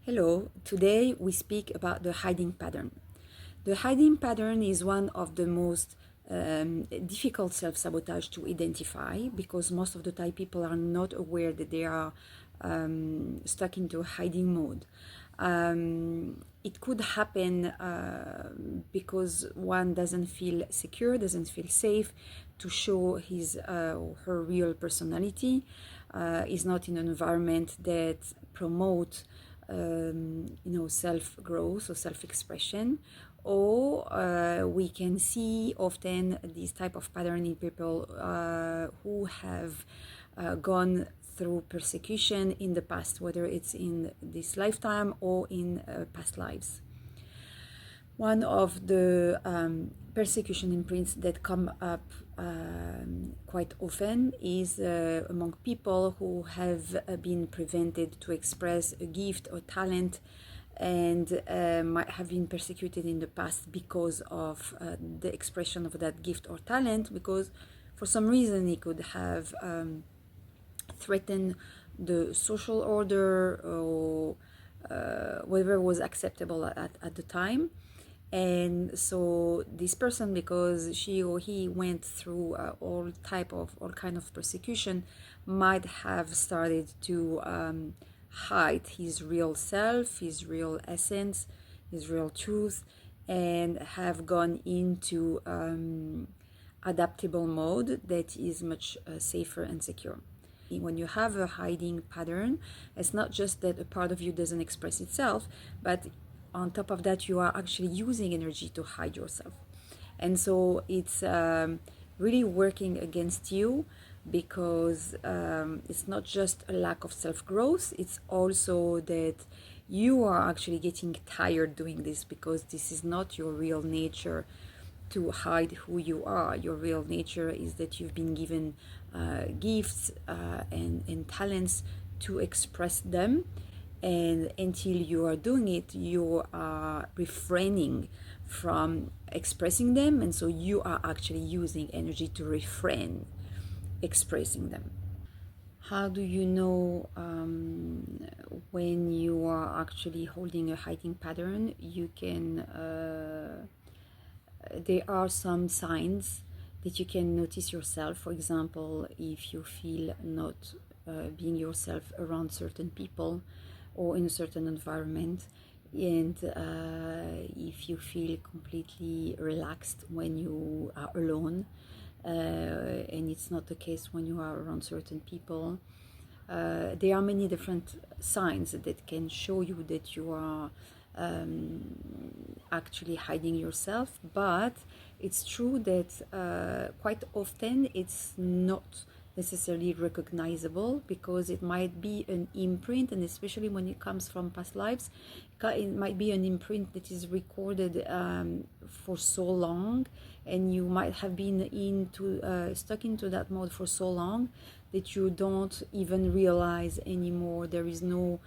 Hello, today we speak about the hiding pattern. The hiding pattern is one of the most difficult self-sabotage to identify because most of the time people are not aware that they are stuck into a hiding mode. It could happen because one doesn't feel secure, doesn't feel safe to show his or her real personality, is not in an environment that promotes self-growth or self-expression, or we can see often this type of pattern in people who have gone through persecution in the past, whether it's in this lifetime or in past lives. One of the persecution imprints that come up quite often is among people who have been prevented to express a gift or talent and might have been persecuted in the past because of the expression of that gift or talent, because for some reason it could have threatened the social order or whatever was acceptable at the time. And so this person, because she or he went through all kind of persecution, might have started to hide his real self, his real essence, his real truth, and have gone into adaptable mode that is much safer and secure. When you have a hiding pattern, it's not just that a part of you doesn't express itself, but on top of that, you are actually using energy to hide yourself. And so it's really working against you, because it's not just a lack of self-growth, it's also that you are actually getting tired doing this, because this is not your real nature to hide who you are. Your real nature is that you've been given gifts and talents to express them. And until you are doing it, you are refraining from expressing them. And so you are actually using energy to refrain expressing them. How do you know when you are actually holding a hiding pattern? You can there are some signs that you can notice yourself. For example, if you feel not being yourself around certain people or in a certain environment, and if you feel completely relaxed when you are alone, and it's not the case when you are around certain people. There are many different signs that can show you that you are actually hiding yourself, but it's true that quite often it's not necessarily recognizable, because it might be an imprint, and especially when it comes from past lives, it might be an imprint that is recorded for so long, and you might have been stuck into that mode for so long that you don't even realize anymore. There is no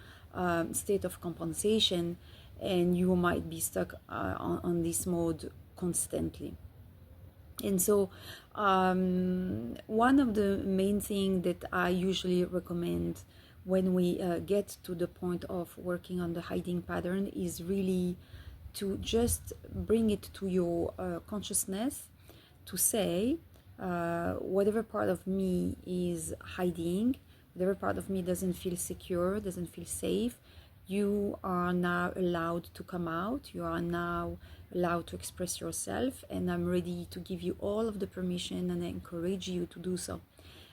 state of compensation, and you might be stuck on this mode constantly. And so one of the main things that I usually recommend when we get to the point of working on the hiding pattern is really to just bring it to your consciousness, to say whatever part of me is hiding, whatever part of me doesn't feel secure, doesn't feel safe, you are now allowed to come out. You are now allowed to express yourself, and I'm ready to give you all of the permission, and I encourage you to do so.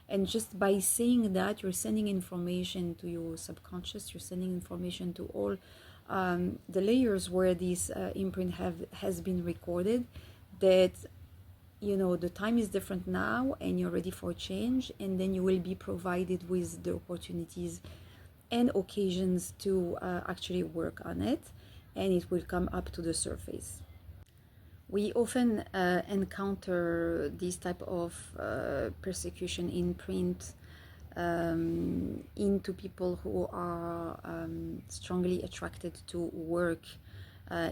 And just by saying that, you're sending information to your subconscious, you're sending information to all the layers where this imprint has been recorded, that the time is different now and you're ready for change, and then you will be provided with the opportunities and occasions to actually work on it, and it will come up to the surface. We often encounter this type of persecution imprint into people who are strongly attracted to work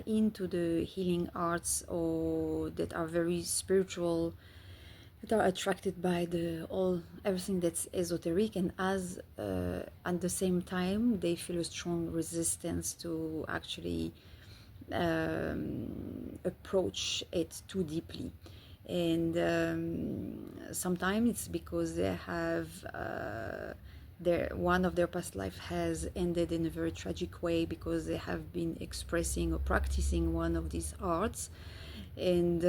into the healing arts, or that are very spiritual that are attracted by the all everything that's esoteric, and as at the same time they feel a strong resistance to actually approach it too deeply. And sometimes it's because they have one of their past life has ended in a very tragic way, because they have been expressing or practicing one of these arts. And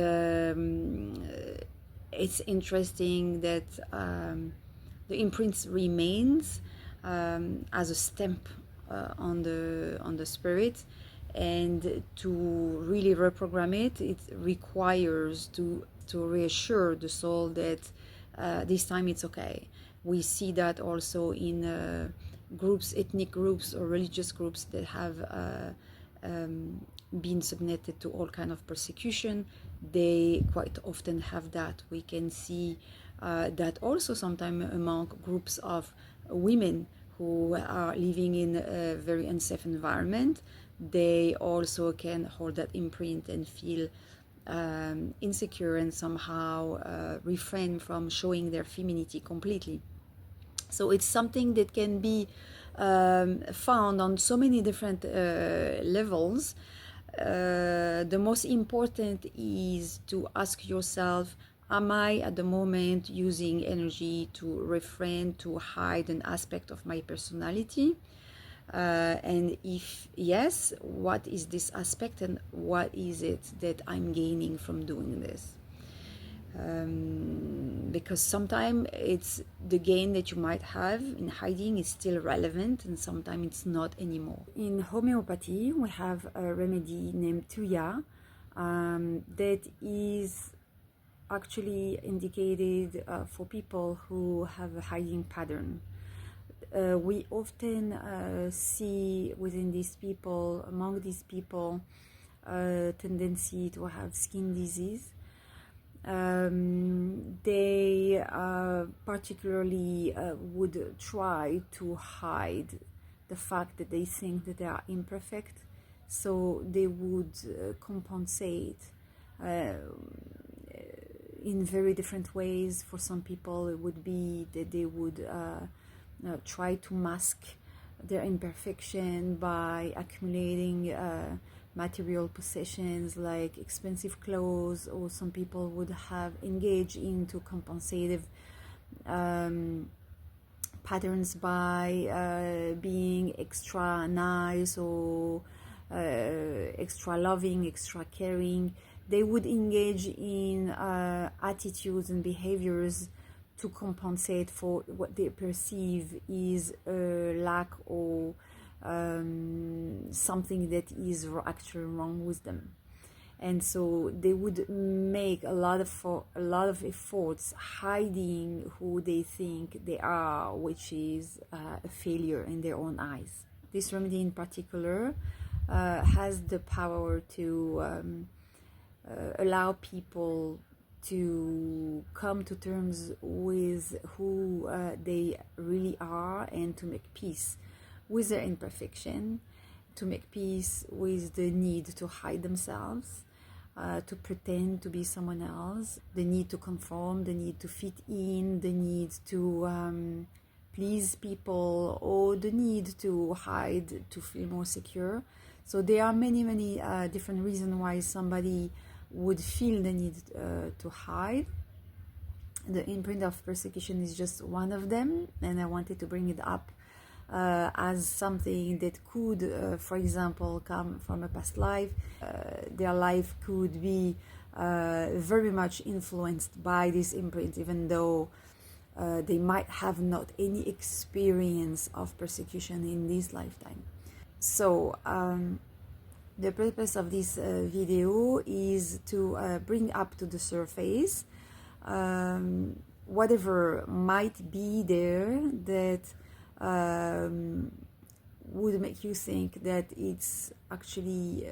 it's interesting that the imprint remains as a stamp on the spirit, and to really reprogram it, it requires to reassure the soul that this time it's okay. We see that also in groups, ethnic groups or religious groups that have been submitted to all kind of persecution. They quite often have that. We can see that also sometimes among groups of women who are living in a very unsafe environment. They also can hold that imprint and feel insecure, and somehow refrain from showing their femininity completely. So it's something that can be found on so many different levels. The most important is to ask yourself, am I at the moment using energy to refrain, to hide an aspect of my personality? And if yes, what is this aspect, and what is it that I'm gaining from doing this? Because sometimes it's the gain that you might have in hiding is still relevant, and sometimes it's not anymore. In homeopathy, we have a remedy named Tuya that is actually indicated for people who have a hiding pattern. We often see within these people, among these people, a tendency to have skin disease. They particularly would try to hide the fact that they think that they are imperfect, so they would compensate in very different ways. For some people it would be that they would try to mask their imperfection by accumulating material possessions like expensive clothes, or some people would have engaged into compensative patterns by being extra nice or extra loving, extra caring. They would engage in attitudes and behaviors to compensate for what they perceive is a lack or something that is actually wrong with them. And so they would make a lot of efforts hiding who they think they are, which is a failure in their own eyes. This remedy in particular has the power to allow people to come to terms with who they really are, and to make peace with their imperfection, to make peace with the need to hide themselves, to pretend to be someone else, the need to conform, the need to fit in, the need to please people, or the need to hide to feel more secure. So there are many different reasons why somebody would feel the need to hide. The imprint of persecution is just one of them, and I wanted to bring it up as something that could, for example, come from a past life. Their life could be very much influenced by this imprint, even though they might have not any experience of persecution in this lifetime. So the purpose of this video is to bring up to the surface whatever might be there that would make you think that it's actually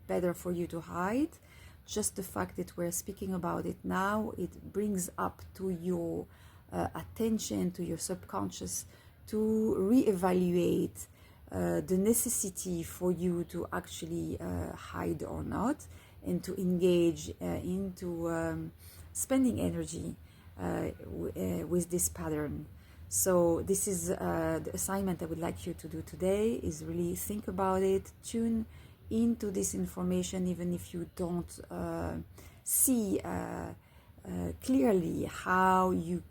better for you to hide. Just the fact that we're speaking about it now, it brings up to your attention, to your subconscious, to reevaluate the necessity for you to actually hide or not, and to engage into spending energy with this pattern. So this is the assignment I would like you to do today, is really think about it, tune into this information, even if you don't see clearly how you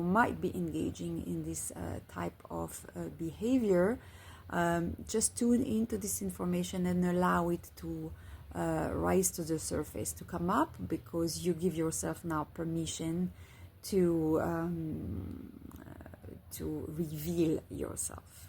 might be engaging in this type of behavior. Just tune into this information and allow it to rise to the surface, to come up, because you give yourself now permission to reveal yourself.